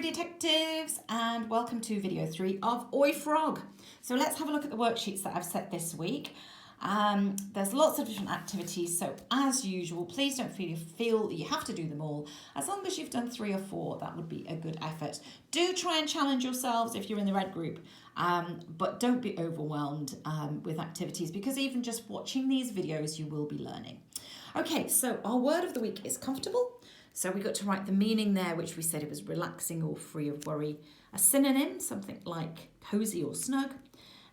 detectives, and welcome to video 3 of Oi Frog. So let's have a look at the worksheets that I've set this week. There's lots of different activities, so as usual, please don't feel you have to do them all. As long as you've done 3 or 4, that would be a good effort. Do try and challenge yourselves if you're in the red group, but don't be overwhelmed with activities, because even just watching these videos, you will be learning. Okay, so our word of the week is comfortable. So we got to write the meaning there, which we said it was relaxing or free of worry. A synonym, something like cozy or snug.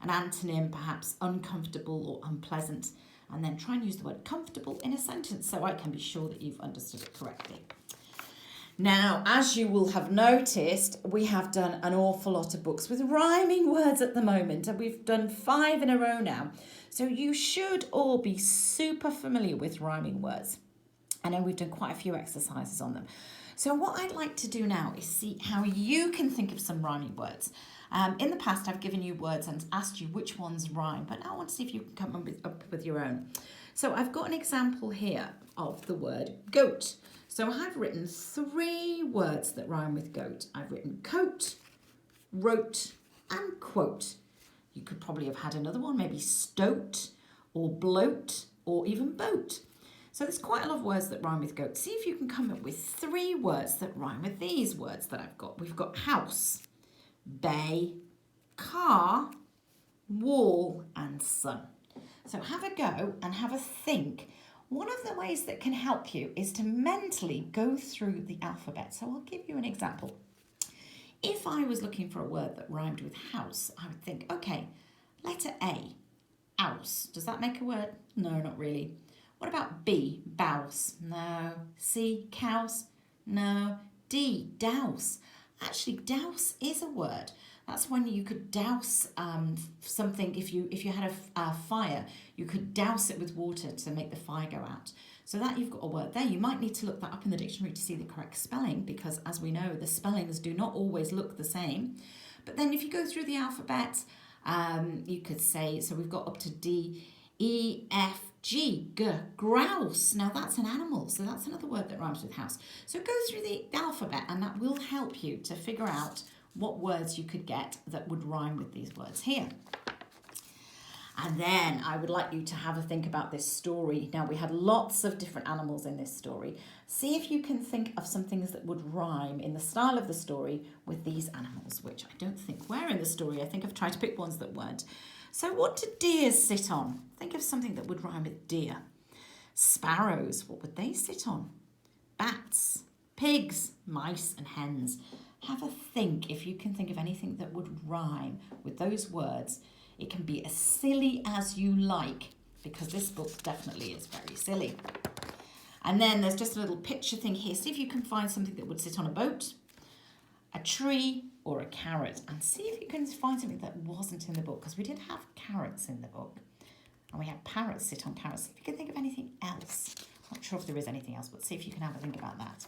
An antonym, perhaps uncomfortable or unpleasant. And then try and use the word comfortable in a sentence so I can be sure that you've understood it correctly. Now, as you will have noticed, we have done an awful lot of books with rhyming words at the moment, and we've done 5 in a row now. So you should all be super familiar with rhyming words. I know we've done quite a few exercises on them. So what I'd like to do now is see how you can think of some rhyming words. In the past, I've given you words and asked you which ones rhyme, but now I want to see if you can come up with your own. So I've got an example here of the word goat. So I've written 3 words that rhyme with goat. I've written coat, wrote, and quote. You could probably have had another one, maybe stoat, or bloat, or even boat. So there's quite a lot of words that rhyme with goat. See if you can come up with 3 words that rhyme with these words that I've got. We've got house, bay, car, wall, and sun. So have a go and have a think. One of the ways that can help you is to mentally go through the alphabet. So I'll give you an example. If I was looking for a word that rhymed with house, I would think, okay, letter A, ouse. Does that make a word? No, not really. What about B, bouse? No. C, cows? No. D, douse. Actually, douse is a word. That's when you could douse something. If you had a fire, you could douse it with water to make the fire go out. So that you've got a word there. You might need to look that up in the dictionary to see the correct spelling, because as we know, the spellings do not always look the same. But then if you go through the alphabet, you could say, so we've got up to D, E, F, G, G, grouse. Now that's an animal, so that's another word that rhymes with house. So go through the alphabet and that will help you to figure out what words you could get that would rhyme with these words here. And then I would like you to have a think about this story. Now we had lots of different animals in this story. See if you can think of some things that would rhyme in the style of the story with these animals, which I don't think were in the story. I think I've tried to pick ones that weren't. So what do deers sit on? Think of something that would rhyme with deer. Sparrows, what would they sit on? Bats, pigs, mice and hens. Have a think if you can think of anything that would rhyme with those words. It can be as silly as you like, because this book definitely is very silly. And then there's just a little picture thing here. See if you can find something that would sit on a boat, a tree, or a carrot, and see if you can find something that wasn't in the book, because we did have carrots in the book and we had parrots sit on carrots. See if you can think of anything else. Not sure if there is anything else, but see if you can have a think about that.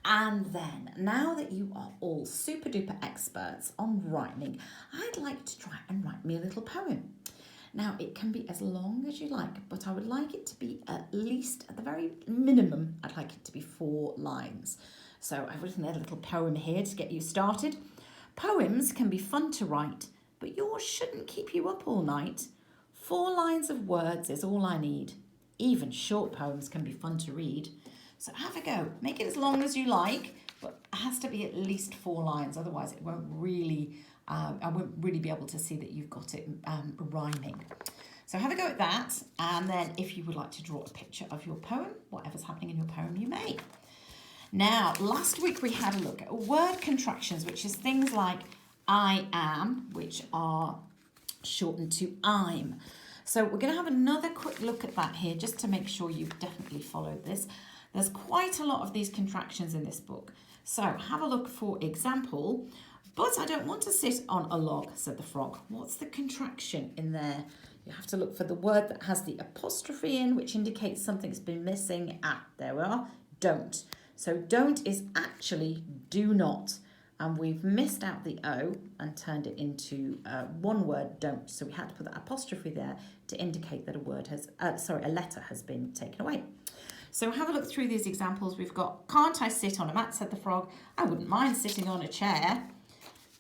And then, now that you are all super duper experts on rhyming, I'd like to try and write me a little poem. Now, it can be as long as you like, but I would like it to be at least, at the very minimum, I'd like it to be 4 lines. So I've written a little poem here to get you started. Poems can be fun to write, but yours shouldn't keep you up all night. 4 lines of words is all I need. Even short poems can be fun to read. So have a go. Make it as long as you like, but it has to be at least 4 lines. Otherwise, it won't really, I won't really be able to see that you've got it rhyming. So have a go at that. And then if you would like to draw a picture of your poem, whatever's happening in your poem, you may. Now, last week we had a look at word contractions, which is things like I am, which are shortened to I'm. So we're going to have another quick look at that here, just to make sure you've definitely followed this. There's quite a lot of these contractions in this book. So have a look, for example, but I don't want to sit on a log, said the frog. What's the contraction in there? You have to look for the word that has the apostrophe in, which indicates something's been missing. There we are, don't. So don't is actually do not. And we've missed out the O and turned it into one word, don't. So we had to put that apostrophe there to indicate that a word has, a letter has been taken away. So have a look through these examples. We've got, can't I sit on a mat, said the frog. I wouldn't mind sitting on a chair.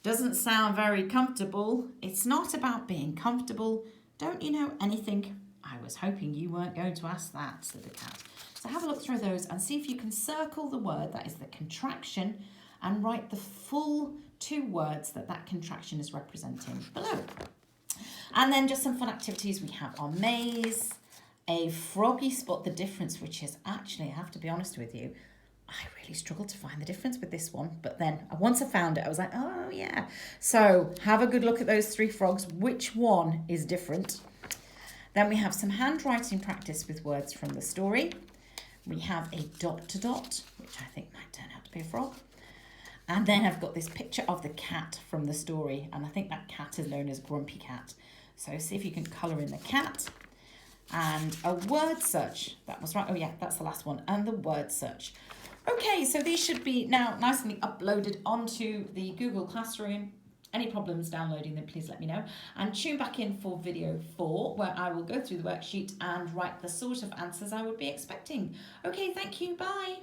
Doesn't sound very comfortable. It's not about being comfortable. Don't you know anything? I was hoping you weren't going to ask that, said the cat. So have a look through those and see if you can circle the word that is the contraction and write the full 2 words that that contraction is representing below. And then just some fun activities. We have our maze, a froggy spot the difference, which is actually, I have to be honest with you, I really struggled to find the difference with this one. But then once I found it, I was like, oh yeah. So have a good look at those 3 frogs. Which one is different? Then we have some handwriting practice with words from the story. We have a dot to dot, which I think might turn out to be a frog. And then I've got this picture of the cat from the story. And I think that cat is known as Grumpy Cat. So see if you can colour in the cat. And a word search. That was right. Oh yeah, that's the last one. And the word search. Okay, so these should be now nicely uploaded onto the Google Classroom. Any problems downloading them, please let me know. And tune back in for video 4, where I will go through the worksheet and write the sort of answers I would be expecting. Okay, thank you. Bye.